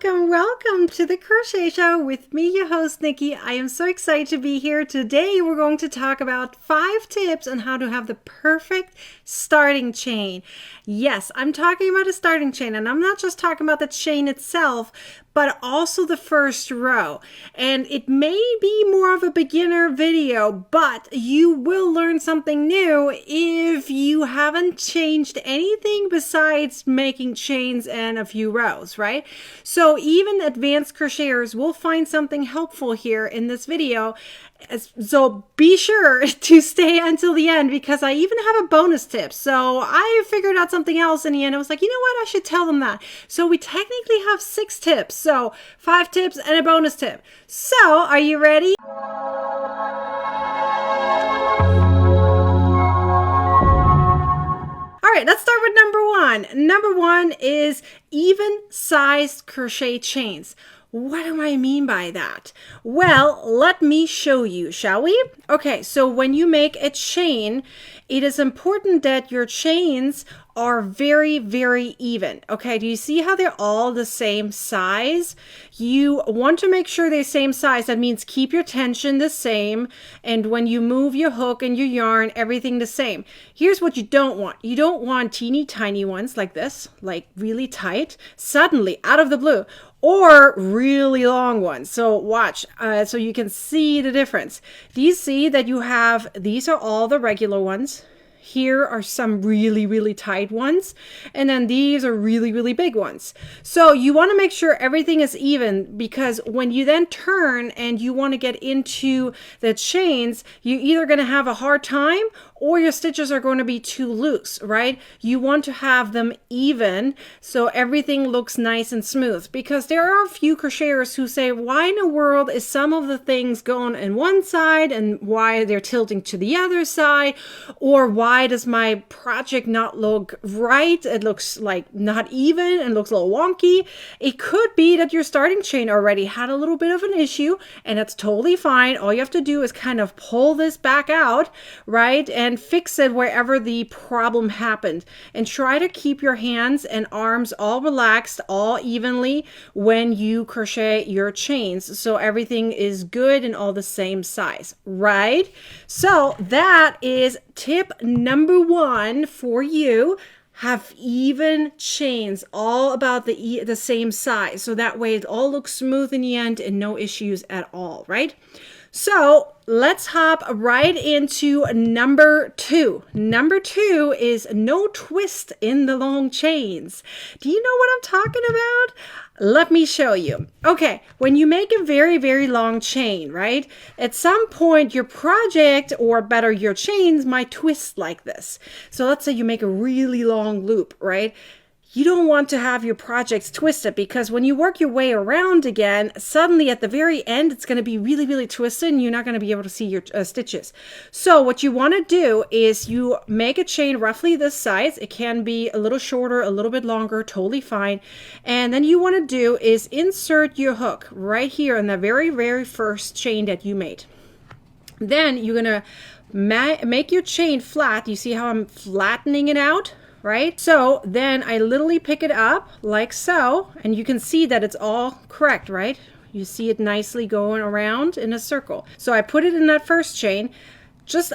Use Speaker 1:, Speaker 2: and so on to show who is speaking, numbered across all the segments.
Speaker 1: Welcome to the Crochet Show with me, your host, Nikki. I am so excited to be here. Today, we're going to talk about 5 tips on how to have the perfect starting chain. Yes, I'm talking about a starting chain, and I'm not just talking about the chain itself, but also the first row. And it may be more of a beginner video, but you will learn something new if you haven't changed anything besides making chains and a few rows, right? So even advanced crocheters will find something helpful here in this video. So be sure to stay until the end because I even have a bonus tip. So I figured out something else in the end. I was like, you know what? I should tell them that. So we technically have 6 tips. So 5 tips and a bonus tip. So are you ready? All right, let's start with number 1. Number 1 is even-sized crochet chains. What do I mean by that? Well, let me show you, shall we? Okay, so when you make a chain, it is important that your chains are very, very even. Okay, do you see how they're all the same size? You want to make sure they're same size. That means keep your tension the same. And when you move your hook and your yarn, everything the same. Here's what you don't want. You don't want teeny tiny ones like this, like really tight, suddenly out of the blue. Or really long ones. So watch, so you can see the difference. Do you see that you have, these are all the regular ones. Here are some really, really tight ones. And then these are really, really big ones. So you want to make sure everything is even because when you then turn and you want to get into the chains, you're either going to have a hard time or your stitches are going to be too loose, right? You want to have them even so everything looks nice and smooth because there are a few crocheters who say, why in the world is some of the things going in one side and why they're tilting to the other side, or why does my project not look right? It looks like not even and looks a little wonky. It could be that your starting chain already had a little bit of an issue and that's totally fine. All you have to do is kind of pull this back out, right? And fix it wherever the problem happened. And try to keep your hands and arms all relaxed, all evenly when you crochet your chains. So everything is good and all the same size, right? So that is tip number 1 for you. Have even chains, all about the same size. So that way it all looks smooth in the end and no issues at all, right? So let's hop right into number 2. Number 2 is no twist in the long chains. Do you know what I'm talking about? Let me show you. Okay, when you make a very, very long chain, right? At some point, your project, or better, your chains might twist like this. So let's say you make a really long loop, right? You don't want to have your projects twisted because when you work your way around again, suddenly at the very end, it's going to be really, really twisted and you're not going to be able to see your stitches. So what you want to do is you make a chain roughly this size. It can be a little shorter, a little bit longer, totally fine. And then you want to do is insert your hook right here in the very, very first chain that you made. Then you're going to make your chain flat. You see how I'm flattening it out? Right? So then I literally pick it up like so, and you can see that it's all correct, right? You see it nicely going around in a circle. So I put it in that first chain.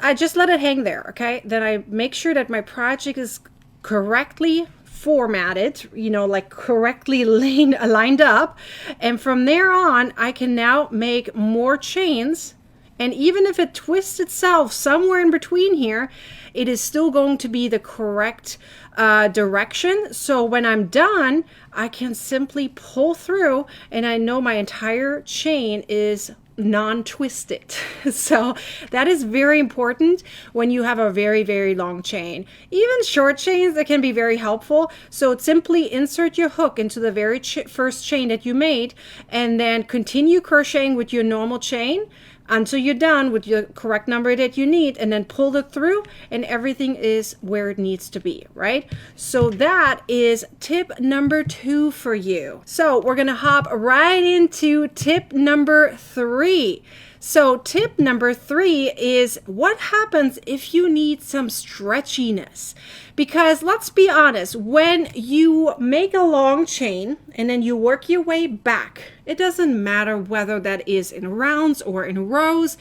Speaker 1: I just let it hang there, okay? Then I make sure that my project is correctly formatted, like correctly lined up. And from there on, I can now make more chains. And even if it twists itself somewhere in between here, it is still going to be the correct direction. So when I'm done, I can simply pull through and I know my entire chain is non-twisted. So that is very important when you have a very, very long chain. Even short chains, that can be very helpful. So simply insert your hook into the very first chain that you made and then continue crocheting with your normal chain until you're done with your correct number that you need, and then pull it through and everything is where it needs to be, right? So that is tip number 2 for you. So we're gonna hop right into tip number 3. So tip number 3 is what happens if you need some stretchiness? Because let's be honest, when you make a long chain and then you work your way back, it doesn't matter whether that is in rounds or in rows.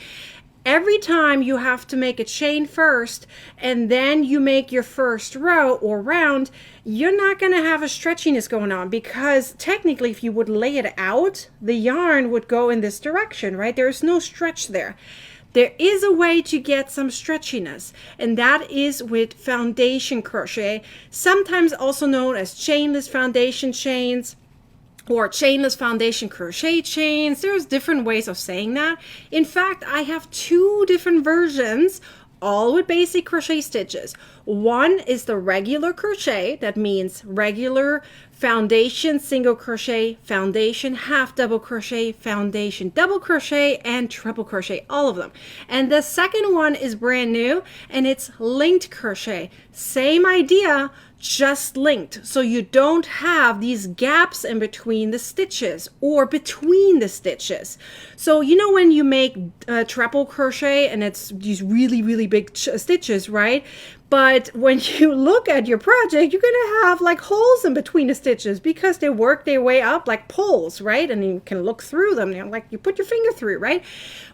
Speaker 1: Every time you have to make a chain first and then you make your first row or round, you're not going to have a stretchiness going on, because technically if you would lay it out, the yarn would go in this direction, right? There's no stretch there. There is a way to get some stretchiness, and that is with foundation crochet, sometimes also known as chainless foundation chains or chainless foundation crochet chains. There's different ways of saying that. In fact, I have 2 different versions, all with basic crochet stitches. One is the regular crochet, that means regular foundation single crochet, foundation half double crochet, foundation double crochet, and triple crochet, all of them. And the second one is brand new, and it's linked crochet. Same idea, just linked, so you don't have these gaps in between the stitches or between the stitches. So you know when you make treble crochet and it's these really big stitches, right? But when you look at your project, you're gonna have like holes in between the stitches because they work their way up like poles, right? And you can look through them, like you put your finger through, right?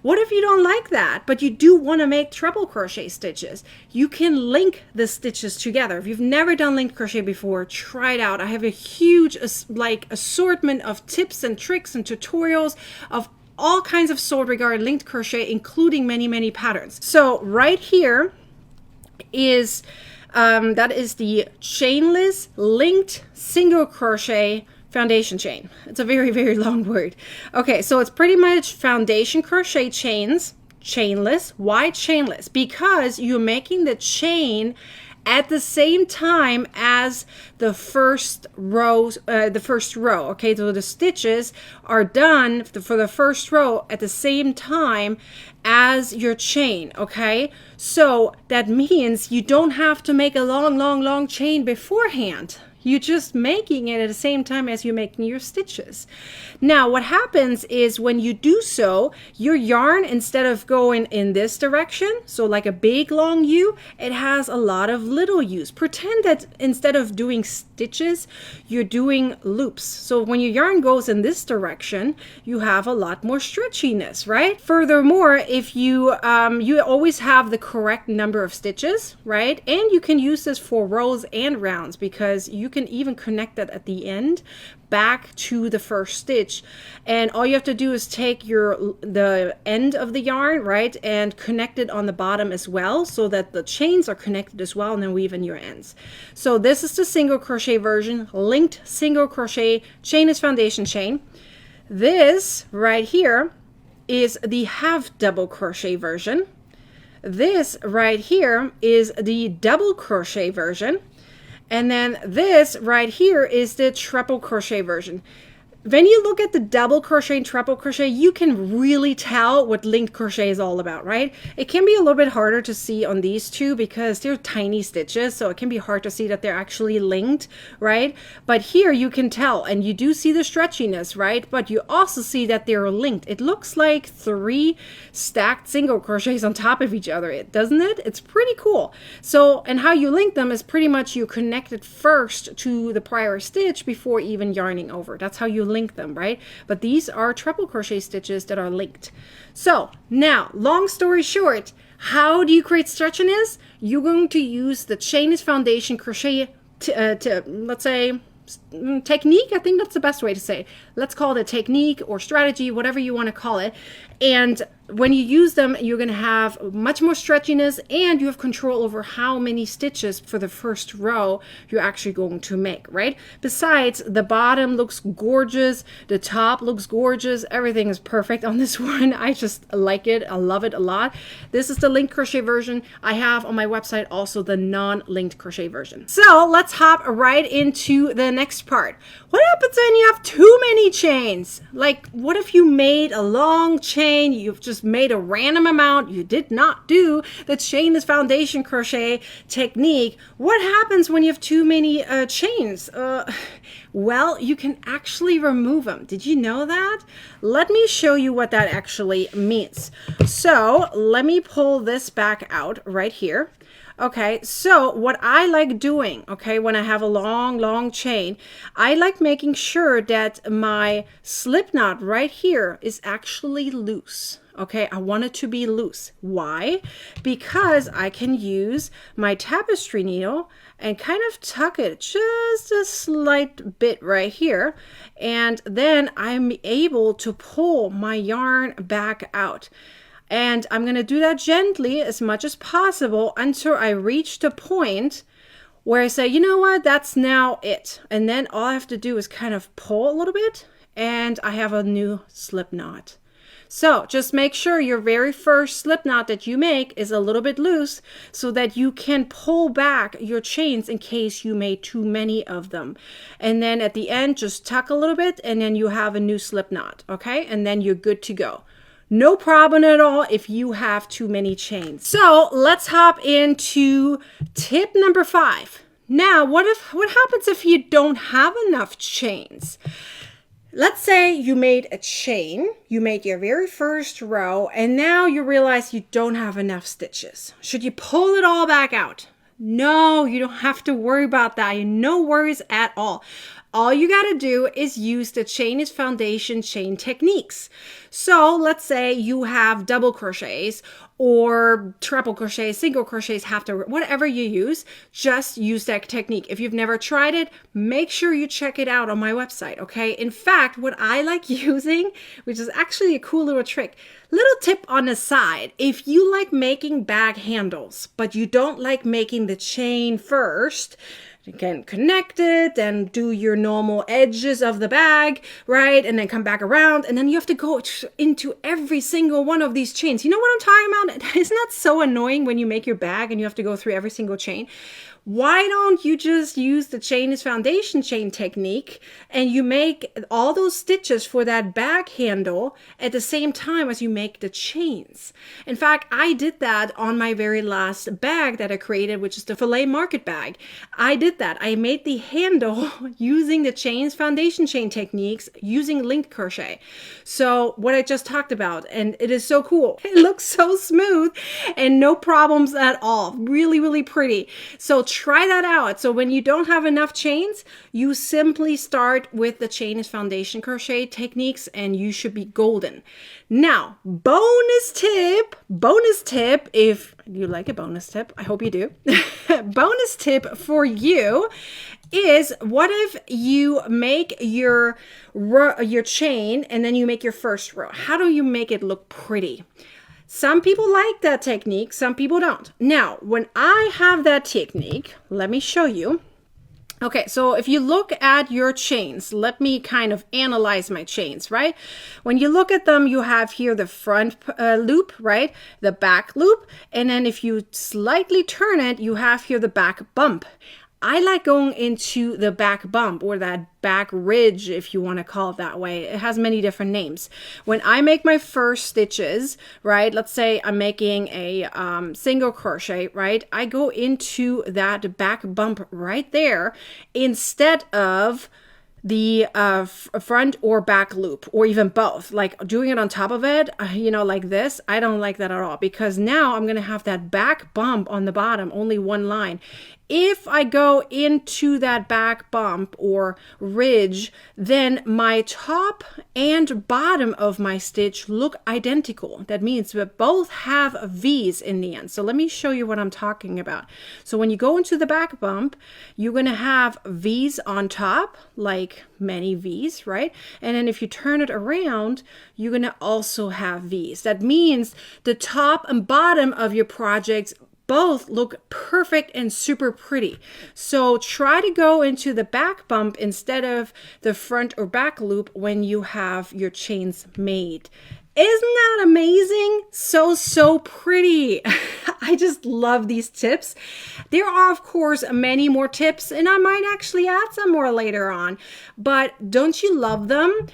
Speaker 1: What if you don't like that, but you do want to make treble crochet stitches? You can link the stitches together. If you've never done linked crochet before, try it out. I have a huge assortment of tips and tricks and tutorials of all kinds of sort regarding linked crochet, including many patterns. So right here is that is the chainless linked single crochet foundation chain. It's a very long word. Okay, so it's pretty much foundation crochet chains, chainless. Why chainless? Because you're making the chain at the same time as the first row, okay? So the stitches are done for the first row at the same time as your chain, okay? So that means you don't have to make a long chain beforehand. You're just making it at the same time as you're making your stitches. Now, what happens is when you do so, your yarn, instead of going in this direction, so like a big long U, it has a lot of little U's. Pretend that instead of doing stitches, you're doing loops. So when your yarn goes in this direction, you have a lot more stretchiness, right? Furthermore, if you always have the correct number of stitches, right? And you can use this for rows and rounds, because you can even connect that at the end back to the first stitch, and all you have to do is take the end of the yarn, right, and connect it on the bottom as well, so that the chains are connected as well, and then weave in your ends. So this is the single crochet version, linked single crochet chainless foundation chain. This right here is the half double crochet version. This right here is the double crochet version. And then this right here is the treble crochet version. When you look at the double crochet and treble crochet, you can really tell what linked crochet is all about, right? It can be a little bit harder to see on these two because they're tiny stitches, so it can be hard to see that they're actually linked, right? But here you can tell, and you do see the stretchiness, right? But you also see that they're linked. It looks like 3 stacked single crochets on top of each other, doesn't it? It's pretty cool. So, and how you link them is pretty much you connect it first to the prior stitch before even yarning over. That's how you link them, right? But these are treble crochet stitches that are linked. So now, long story short, how do you create stretchiness? You're going to use the chainless foundation crochet let's say technique. I think that's the best way to say it. Let's call it a technique or strategy, whatever you want to call it. And when you use them, you're going to have much more stretchiness, and you have control over how many stitches for the first row you're actually going to make, right? Besides, the bottom looks gorgeous, the top looks gorgeous, everything is perfect on this one. I just like it. I love it a lot. This is the linked crochet version. I have on my website also the non-linked crochet version. So let's hop right into the next part. What happens when you have too many chains? Like, what if you made a long chain, you've just just made a random amount, you did not do the chainless foundation crochet technique, what happens when you have too many chains? Well, you can actually remove them. Did you know that? Let me show you what that actually means. So let me pull this back out right here. Okay, so what I like doing, okay, when I have a long chain, I like making sure that my slip knot right here is actually loose. Okay, I want it to be loose. Why? Because I can use my tapestry needle and kind of tuck it just a slight bit right here. And then I'm able to pull my yarn back out. And I'm going to do that gently as much as possible until I reach the point where I say, you know what, that's now it. And then all I have to do is kind of pull a little bit and I have a new slip knot. So just make sure your very first slip knot that you make is a little bit loose so that you can pull back your chains in case you made too many of them. And then at the end, just tuck a little bit and then you have a new slip knot, okay? And then you're good to go. No problem at all if you have too many chains. So let's hop into tip number 5. Now, what happens if you don't have enough chains? Let's say you made a chain, you made your very first row, and now you realize you don't have enough stitches. Should you pull it all back out? No, you don't have to worry about that. No worries at all. All you got to do is use the Chainless foundation chain techniques. So let's say you have double crochets or triple crochets, single crochets, half double, whatever you use, just use that technique. If you've never tried it, make sure you check it out on my website, okay? In fact, what I like using, which is actually a cool little trick, little tip on the side, if you like making bag handles, but you don't like making the chain first, you can connect it, then do your normal edges of the bag, right? And then come back around, and then you have to go into every single one of these chains. You know what I'm talking about? Isn't that so annoying when you make your bag and you have to go through every single chain? Why don't you just use the Chainless foundation chain technique and you make all those stitches for that bag handle at the same time as you make the chains? In fact, I did that on my very last bag that I created, which is the filet market bag. I did that. I made the handle using the Chainless foundation chain techniques using linked crochet. So what I just talked about, and it is so cool. It looks so smooth and no problems at all. Really, really pretty. So try that out. So when you don't have enough chains, you simply start with the Chainless foundation crochet techniques and you should be golden. Now, bonus tip, if you like a bonus tip, I hope you do. Bonus tip for you is, what if you make your chain and then you make your first row? How do you make it look pretty? Some people like that technique, some people don't. Now, when I have that technique, let me show you. Okay, so if you look at your chains, let me kind of analyze my chains, right? When you look at them, you have here the front loop, right? The back loop. And then if you slightly turn it, you have here the back bump. I like going into the back bump or that back ridge, if you want to call it that way. It has many different names. When I make my first stitches, right, let's say I'm making a single crochet, right, I go into that back bump right there instead of the front or back loop, or even both, like doing it on top of it, you know, like this. I don't like that at all, because now I'm going to have that back bump on the bottom, only one line. If I go into that back bump or ridge, then my top and bottom of my stitch look identical. That means we both have V's in the end. So let me show you what I'm talking about. So when you go into the back bump, you're going to have V's on top, like many V's, right? And then if you turn it around, you're going to also have V's. That means the top and bottom of your projects both look perfect and super pretty. So try to go into the back bump instead of the front or back loop when you have your chains made. Isn't that amazing? So pretty. I just love these tips. There are, of course, many more tips, and I might actually add some more later on. But don't you love them?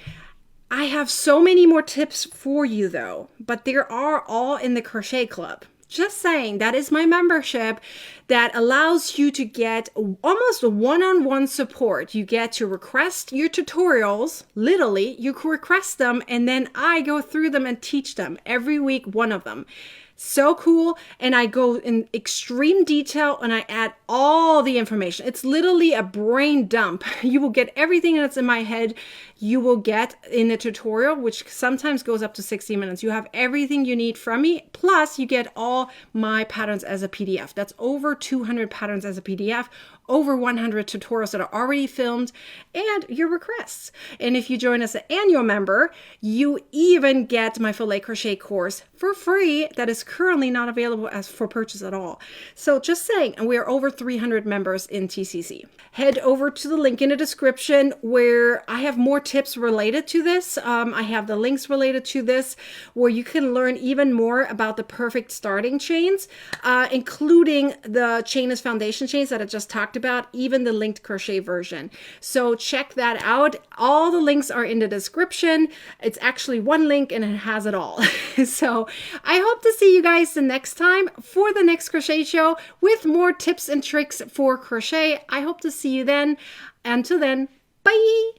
Speaker 1: I have so many more tips for you though, but they are all in the Crochet Club. Just saying, that is my membership that allows you to get almost one-on-one support. You get to request your tutorials, literally, you can request them, and then I go through them and teach them every week, one of them. So cool. And I go in extreme detail and I add all the information. It's literally a brain dump. You will get everything that's in my head. You will get in the tutorial, which sometimes goes up to 60 minutes. You have everything you need from me. Plus you get all my patterns as a PDF. That's over 200 patterns as a PDF, over 100 tutorials that are already filmed, and your requests. And if you join us as an annual member, you even get my filet crochet course for free that is currently not available as for purchase at all. So just saying, and we are over 300 members in TCC. Head over to the link in the description where I have more tips related to this. I have the links related to this where you can learn even more about the perfect starting chains, including the chainless foundation chains that I just talked about, even the linked crochet version. So check that out. All the links are in the description. It's actually one link and it has it all. So I hope to see you guys the next time for the next crochet show with more tips and tricks for crochet. I hope to see you then. Until then, bye.